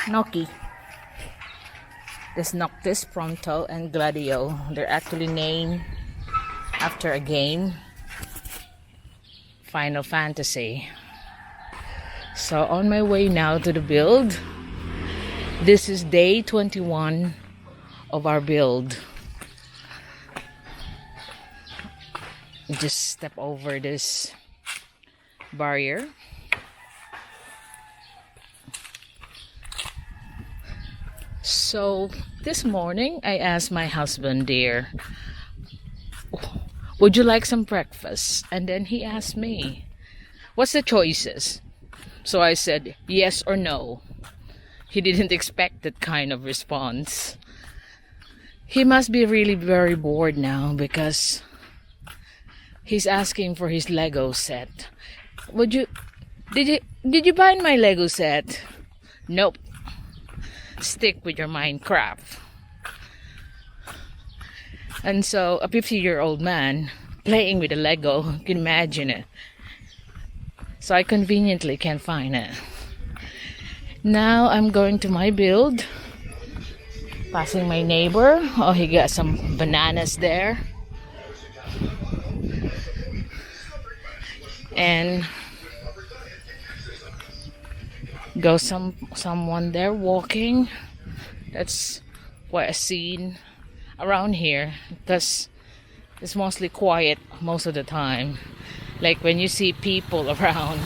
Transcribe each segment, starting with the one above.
Noki. This Noctis, Pronto, and Gladio. They're actually named after a game, Final Fantasy. So on my way now to the build. This is day 21 of our build. Just step over this barrier. So this morning I asked my husband, dear, would you like some breakfast? And then he asked me, what's the choices? So I said yes or no. He didn't expect that kind of response. He must be really very bored now because he's asking for his Lego set. Did you buy my Lego set? Nope. Stick with your Minecraft. And so a 50-year-old man playing with a Lego, you can imagine it. So I conveniently can't find it. Now I'm going to my build. Passing my neighbor. Oh, he got some bananas there. And someone there walking. That's what I seen around here. Because it's mostly quiet most of the time. Like when you see people around,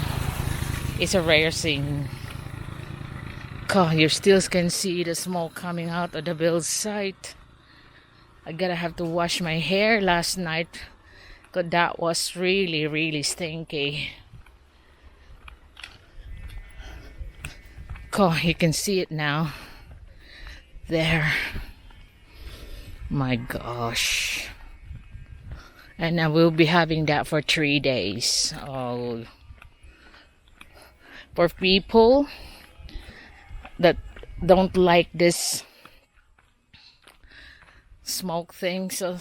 it's a rare thing. God, you still can see the smoke coming out of the build site. I gotta have to wash my hair last night because that was really, really stinky. God, you can see it now. There. My gosh. And I will be having that for 3 days. Oh. For people that don't like this smoke thing, so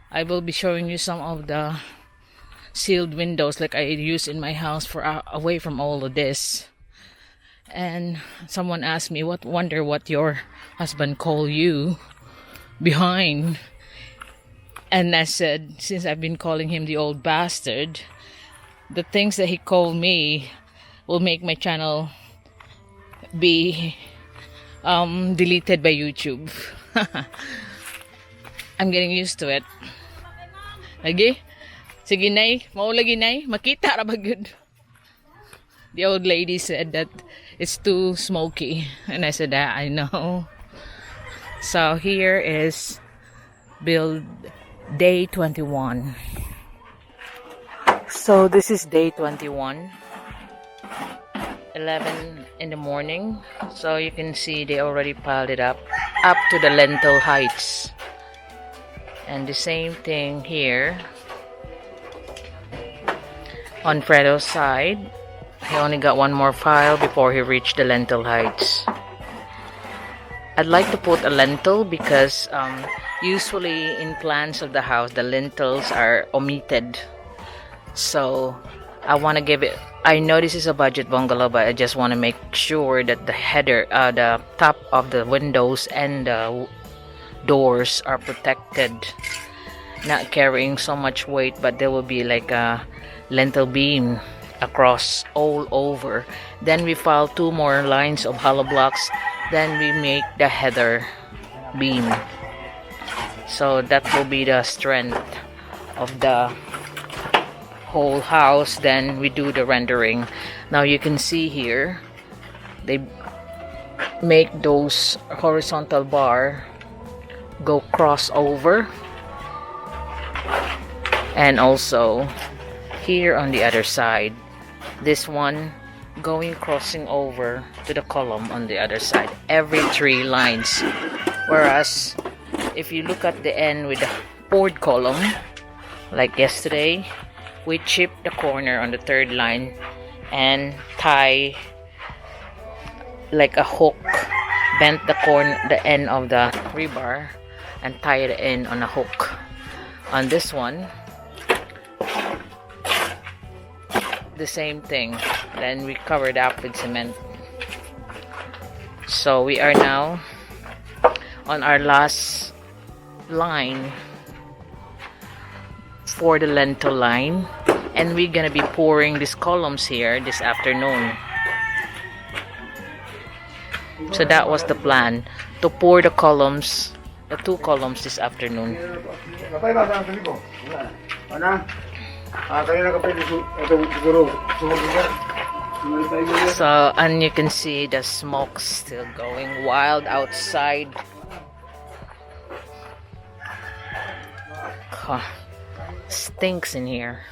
I will be showing you some of the sealed windows like I use in my house for away from all of this. And someone asked me, wonder what your husband call you behind. And I said, since I've been calling him the old bastard, the things that he called me will make my channel be deleted by YouTube. I'm getting used to it. Lagi? Sige nay, mao lagi nay, makita ra ba good? The old lady said that it's too smoky, and I said I know. So here is build day 21. So this is day 21. 11 in the morning, so you can see they already piled it up to the lintel heights. And the same thing here on Fredo's side. He only got one more pile before he reached the lintel heights. I'd like to put a lintel because usually in plans of the house the lintels are omitted, so I want to give it. I know this is a budget bungalow, but I just want to make sure that the header, the top of the windows and the doors are protected, not carrying so much weight, but there will be like a lintel beam across all over. Then we file 2 more lines of hollow blocks, then we make the header beam. So that will be the strength of the whole house. Then we do the rendering. Now you can see here they make those horizontal bar go cross over, and also here on the other side, this one crossing over to the column on the other side every 3 lines. Whereas if you look at the end with the board column, like yesterday, we chipped the corner on the 3rd line and tie like a hook, bent the end of the rebar and tie it in on a hook. On this one, the same thing. Then we covered up with cement. So we are now on our last line for the lentil line, and we're gonna be pouring these columns here this afternoon. So that was the plan, to pour the columns, the 2 columns this afternoon. So, and you can see the smoke still going wild outside. Stinks in here.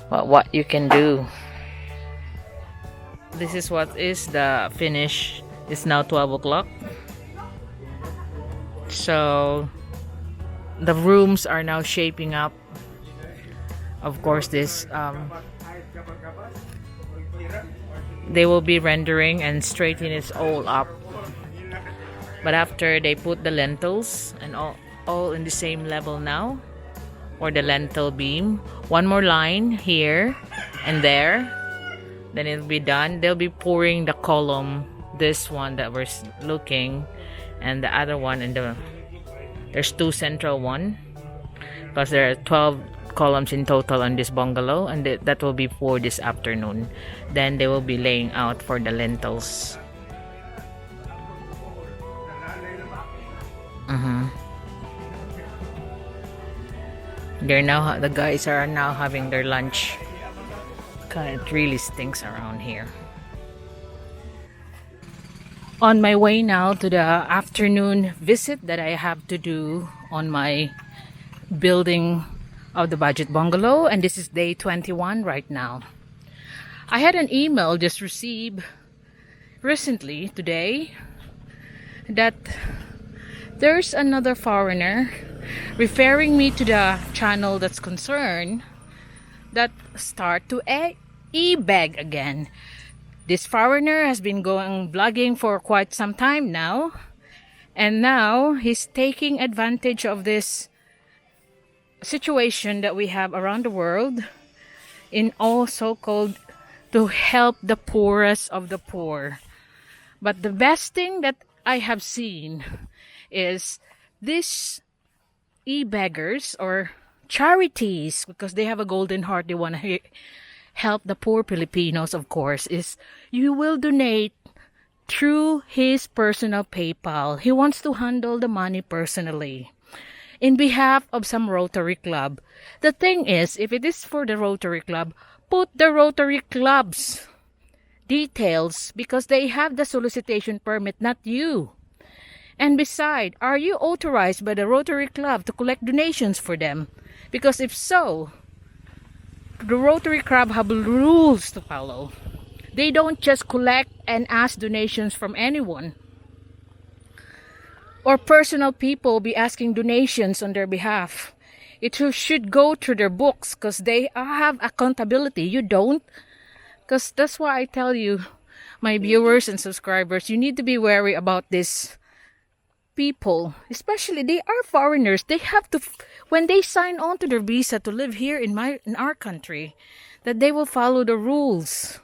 But what you can do. This is what is the finish. It's now 12 o'clock. So the rooms are now shaping up. Of course, this they will be rendering and straightening it all up. But after they put the lentils and all in the same level now, or the lentil beam, one more line here and there, then it'll be done. They'll be pouring the column, this one that we're looking, and the other one, and there's 2 central one, because there are 12 columns in total on this bungalow, and that will be poured this afternoon. Then they will be laying out for the lentils. The guys are now having their lunch. It really stinks around here. On my way now to the afternoon visit that I have to do on my building of the budget bungalow, and this is day 21 right now. I had an email just received recently today that there's another foreigner referring me to the channel that's concerned that start to e-bag again. This foreigner has been going blogging for quite some time now, and now he's taking advantage of this situation that we have around the world in all so-called to help the poorest of the poor. But the best thing that I have seen is this e-beggars or charities, because they have a golden heart, they want to help the poor Filipinos, of course, is you will donate through his personal PayPal. He wants to handle the money personally in behalf of some Rotary Club. The thing is, if it is for the Rotary Club, put the Rotary Club's details, because they have the solicitation permit, not you. And beside, are you authorized by the Rotary Club to collect donations for them? Because if so, the Rotary Club have rules to follow. They don't just collect and ask donations from anyone, or personal people be asking donations on their behalf. It should go through their books, because they have accountability. You don't. Because that's why I tell you, my viewers and subscribers, you need to be wary about this people, especially they are foreigners. They have to, when they sign on to their visa to live here in our country, that they will follow the rules.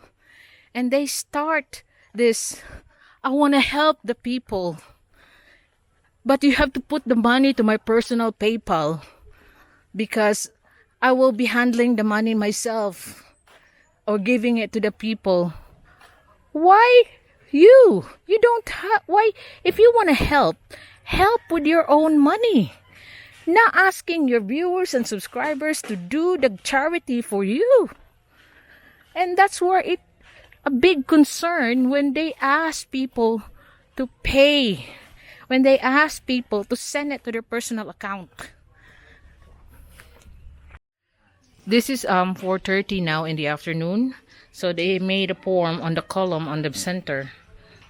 And they start this, I want to help the people, but you have to put the money to my personal PayPal, because I will be handling the money myself or giving it to the people. Why you don't have, why, if you want to help with your own money, not asking your viewers and subscribers to do the charity for you. And that's where it a big concern when they ask people to pay, when they ask people to send it to their personal account. This is 4:30 now in the afternoon. So they made a form on the column on the center,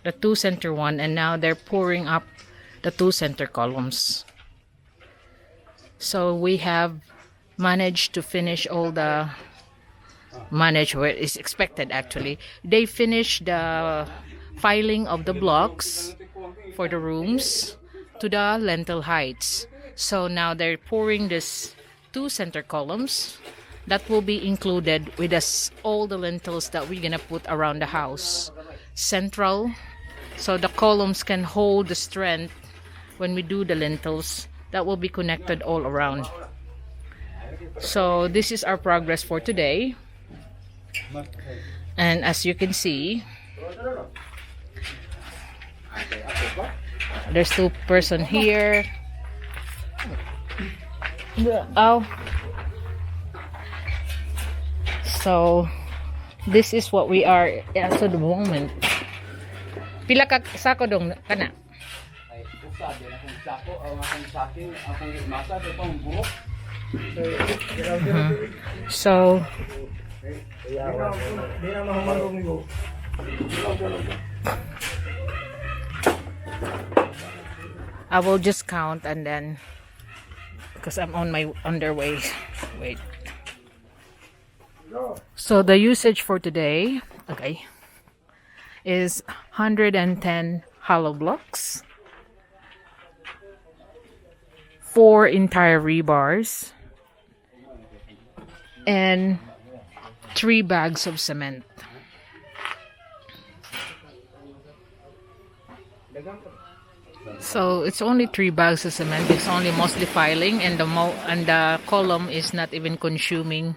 the 2 center one, and now they're pouring up the 2 center columns. So we have managed to finish all the manage what is expected. Actually, they finished the filing of the blocks for the rooms to the lentil heights. So now they're pouring this 2 center columns that will be included with all the lentils that we're gonna put around the house, central so the columns can hold the strength when we do the lintels that will be connected all around. So this is our progress for today, and as you can see, there's two person here. Oh, so this is what we are as of the moment. Pila ka sako dong kana? Ay, sabi na kung sako, ang saking, akong masa, ito pang buhok. So I will just count and then, because I'm on my underway. Wait. So the usage for today, okay, is 110 hollow blocks, 4 entire rebars, and 3 bags of cement. So it's only 3 bags of cement. It's only mostly filing, and the column is not even consuming.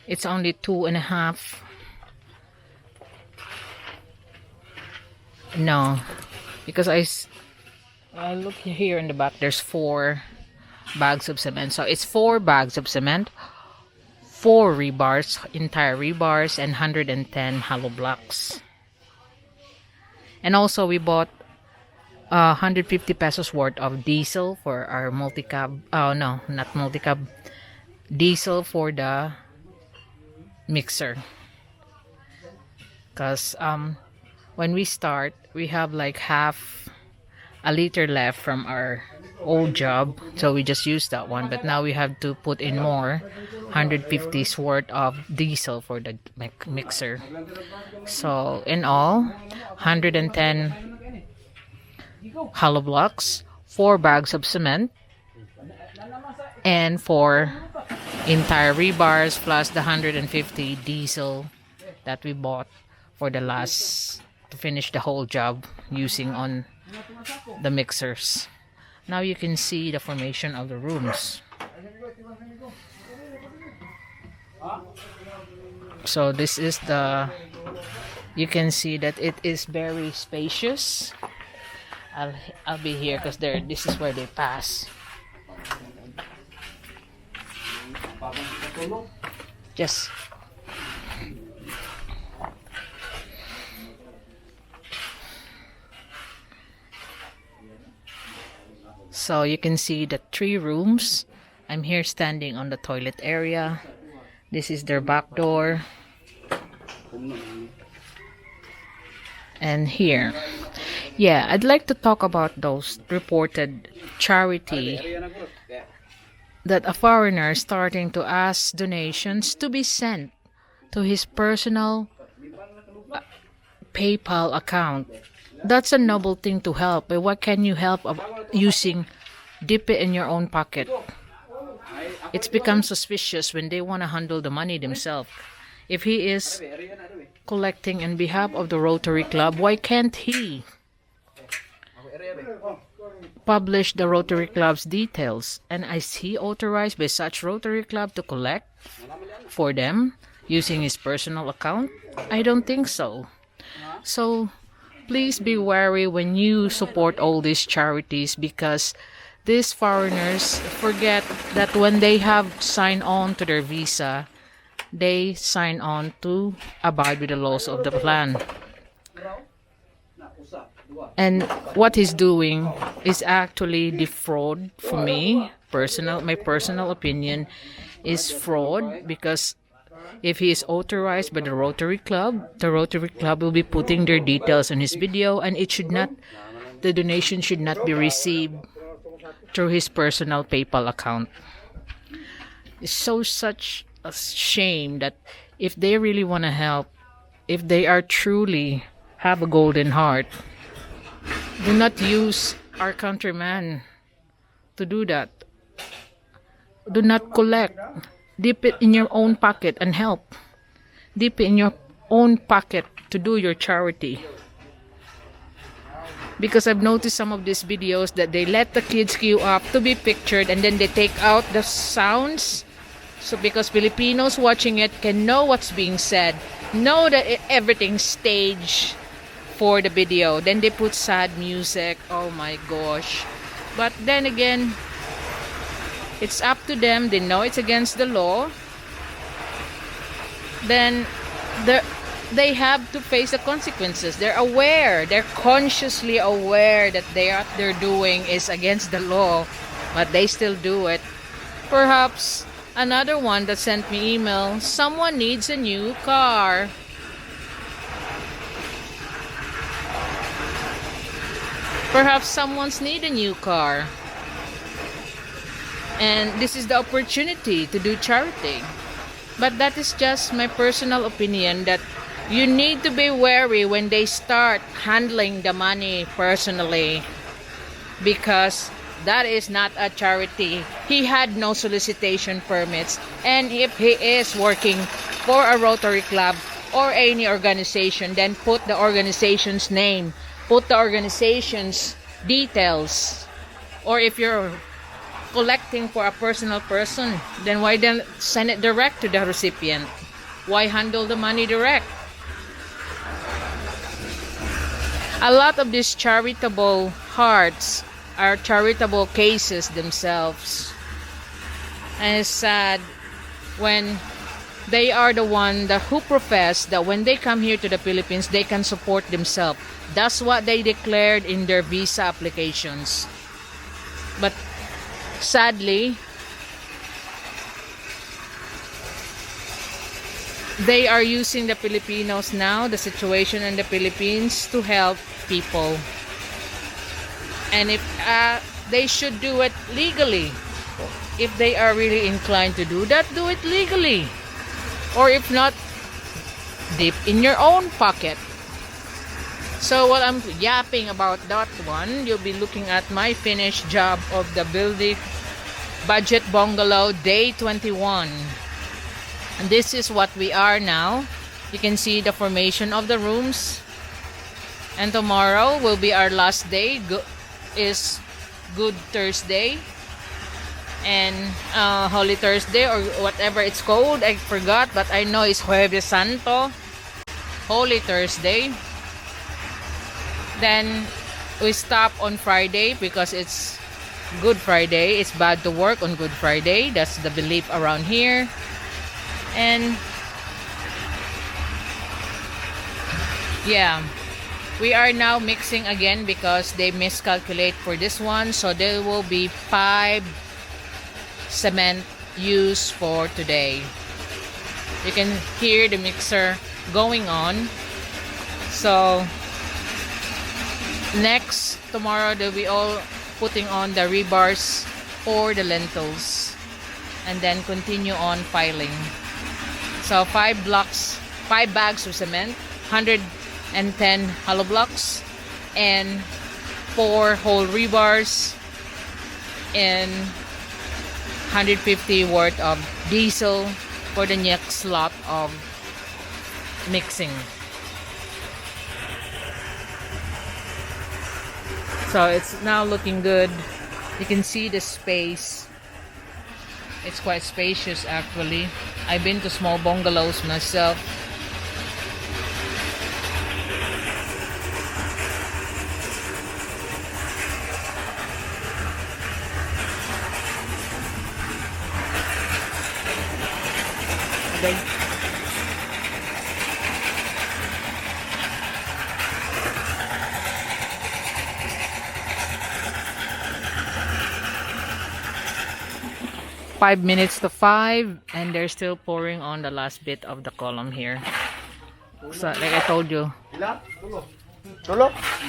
It's only 2.5. No, because I look here in the back. There's 4 bags of cement. So it's 4 bags of cement, 4 rebars, entire rebars, and 110 hollow blocks. And also we bought 150 pesos worth of diesel for our multi-cab. Oh no, not multi-cab. Diesel for the mixer. Because when we start, we have like half a liter left from our old job, so we just used that one. But now we have to put in more 150's worth of diesel for the mixer. So in all, 110 hollow blocks, 4 bags of cement, and 4 entire rebars, plus the 150 diesel that we bought for the last, to finish the whole job using on the mixers. Now you can see the formation of the rooms. So this is the, you can see that it is very spacious. I'll be here because this is where they pass. Just so you can see the 3 rooms. I'm here standing on the toilet area. This is their back door. And here, yeah, I'd like to talk about those reported charity that a foreigner is starting to ask donations to be sent to his personal PayPal account. That's a noble thing to help. But what can you help using dip it in your own pocket? It's become suspicious when they want to handle the money themselves. If he is collecting on behalf of the Rotary Club, why can't he publish the Rotary Club's details? And is he authorized by such Rotary Club to collect for them using his personal account? I don't think so. So please be wary when you support all these charities, because these foreigners forget that when they have signed on to their visa, they sign on to abide with the laws of the plan. And what he's doing is actually defraud. For me, my personal opinion is fraud, because if he is authorized by the Rotary Club will be putting their details on his video, and the donation should not be received through his personal PayPal account. It's such a shame that if they really want to help, if they are truly have a golden heart, do not use our countrymen to do that. Do not collect. Dip it in your own pocket and help. Dip it in your own pocket to do your charity. because I've noticed some of these videos that they let the kids queue up to be pictured and then they take out the sounds. So because Filipinos watching it can know what's being said, know that everything's staged for the video. Then they put sad music. Oh my gosh. But then again, it's up to them. They know it's against the law. Then they have to face the consequences. They're aware. They're consciously aware that what they're doing is against the law, but they still do it. Perhaps another one that sent me email, someone needs a new car. Perhaps someone's need a new car. And this is the opportunity to do charity. But that is just my personal opinion that you need to be wary when they start handling the money personally, because that is not a charity. He had no solicitation permits, and if he is working for a Rotary Club or any organization, then put the organization's name, put the organization's details. Or if you're collecting for a personal person, then why then send it direct to the recipient? Why handle the money direct? A lot of these charitable hearts are charitable cases themselves. And it's sad when they are the one who profess that when they come here to the Philippines, they can support themselves. That's what they declared in their visa applications. But sadly, they are using the Filipinos now, the situation in the Philippines, to help people. And if they should do it legally. If they are really inclined to do that, do it legally. Or if not, dip in your own pocket. So while I'm yapping about that one, you'll be looking at my finished job of the building budget bungalow day 21. And this is what we are now. You can see the formation of the rooms. And tomorrow will be our last day. Is Good Thursday. And Holy Thursday, or whatever it's called. I forgot, but I know it's Jueves Santo. Holy Thursday. Then we stop on Friday because it's Good Friday. It's bad to work on Good Friday. That's the belief around here. And yeah, we are now mixing again because they miscalculate for this one. So there will be 5 cement used for today. You can hear the mixer going on. So next, tomorrow they'll be all putting on the rebars for the lentils and then continue on piling. So 5 bags of cement, 110 hollow blocks, and 4 whole rebars, and 150 worth of diesel for the next lot of mixing. So it's now looking good. You can see the space. It's quite spacious actually. I've been to small bungalows myself. Okay. 5 minutes to 5, and they're still pouring on the last bit of the column here. So like I told you,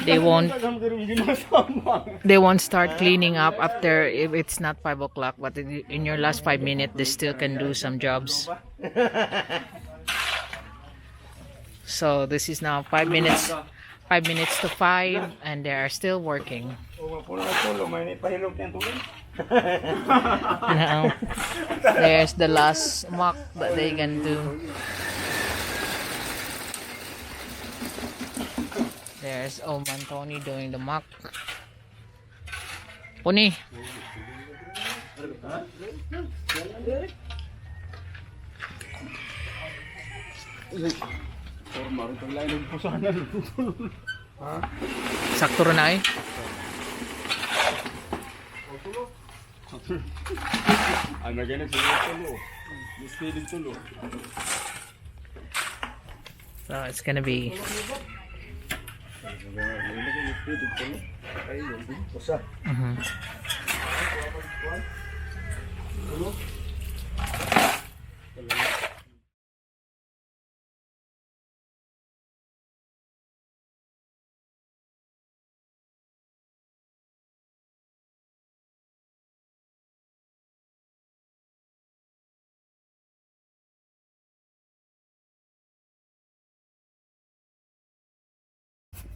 they won't start cleaning up after if it's not 5 o'clock, but in your last 5 minutes they still can do some jobs. So this is now 5 minutes to 5, and they are still working. Now, there's the last mock that they can do. There's There's old man Tony doing the mock. Puni. Sakto rin ay. I'm again tulo. Misteling tulo. So it's gonna be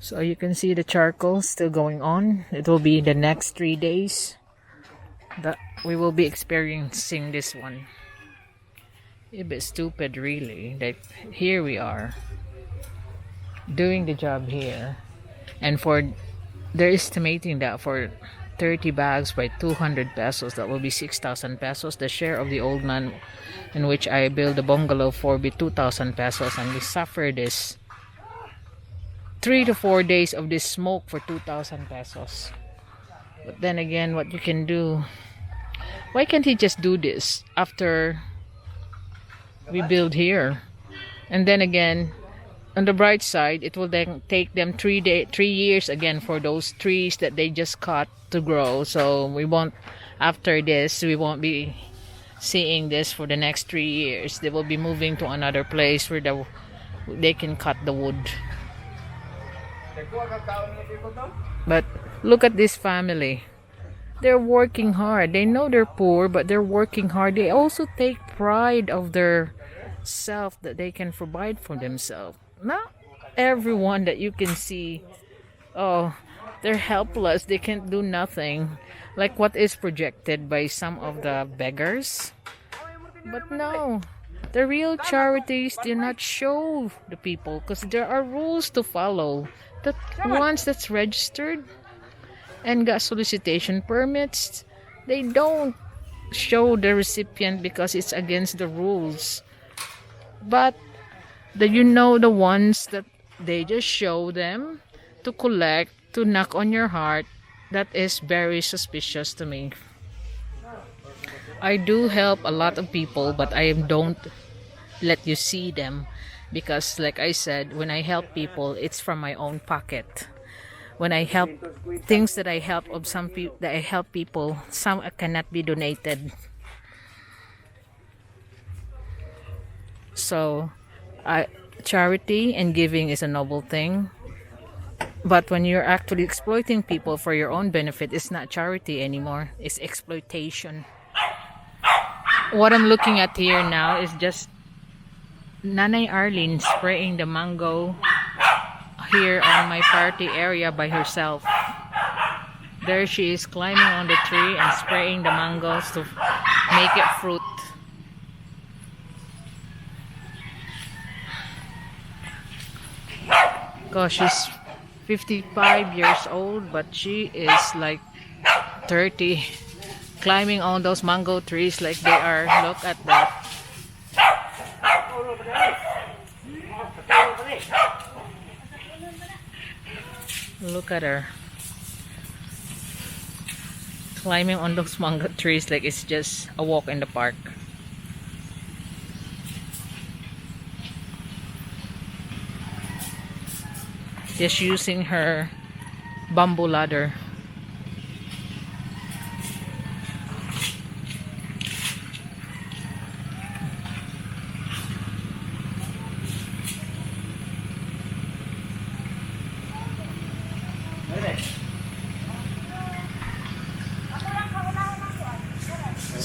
so you can see the charcoal still going on. It will be the next 3 days that we will be experiencing this one. A bit stupid really, that here we are doing the job here, and for they're estimating that for 30 bags by 200 pesos, that will be 6,000 pesos. The share of the old man in which I build the bungalow for be 2,000 pesos, and we suffer this 3 to 4 days of this smoke for 2,000 pesos. But then again, what you can do, why can't he just do this after we build here? And then again, on the bright side, it will then take them 3 years again for those trees that they just cut to grow. So we won't, after this, we won't be seeing this for the next 3 years. They will be moving to another place where they can cut the wood. But look at this family. They're working hard. They know they're poor, but they're working hard. They also take pride of their self that they can provide for themselves. Not everyone that you can see, oh, they're helpless. They can't do nothing. Like what is projected by some of the beggars. But no. The real charities do not show the people because there are rules to follow. The ones that's registered and got solicitation permits, they don't show the recipient because it's against the rules. But the ones that they just show them to collect, to knock on your heart, that is very suspicious to me. I do help a lot of people, but I don't let you see them because, like I said, when I help people, it's from my own pocket. When I help things that I help of some people, that I help people, some cannot be donated. So, charity and giving is a noble thing. But when you're actually exploiting people for your own benefit, it's not charity anymore. It's exploitation. What I'm looking at here now is just Nanay Arlene spraying the mango here on my party area by herself. There she is climbing on the tree and spraying the mangoes to make it fruit. Gosh, she's 55 years old, but she is like 30, climbing on those mango trees like they are. Look at that. Look at her climbing on those mango trees like it's just a walk in the park. Just using her bamboo ladder.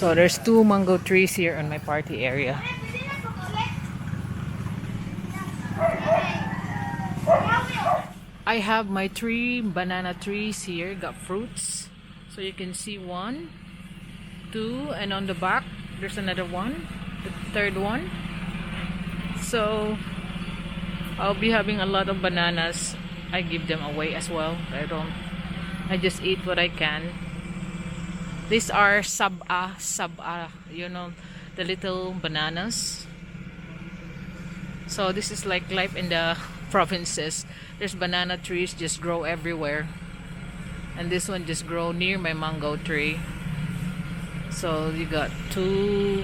So there's 2 mango trees here on my party area. I have my 3 banana trees here, got fruits. So you can see 1, 2, and on the back there's another one, the 3rd one. So I'll be having a lot of bananas I give them away as well. I just eat what I can. These are sab'a, you know, the little bananas. So this is like life in the provinces. There's banana trees just grow everywhere. And this one just grow near my mango tree. So you got two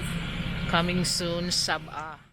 coming soon, sab'a.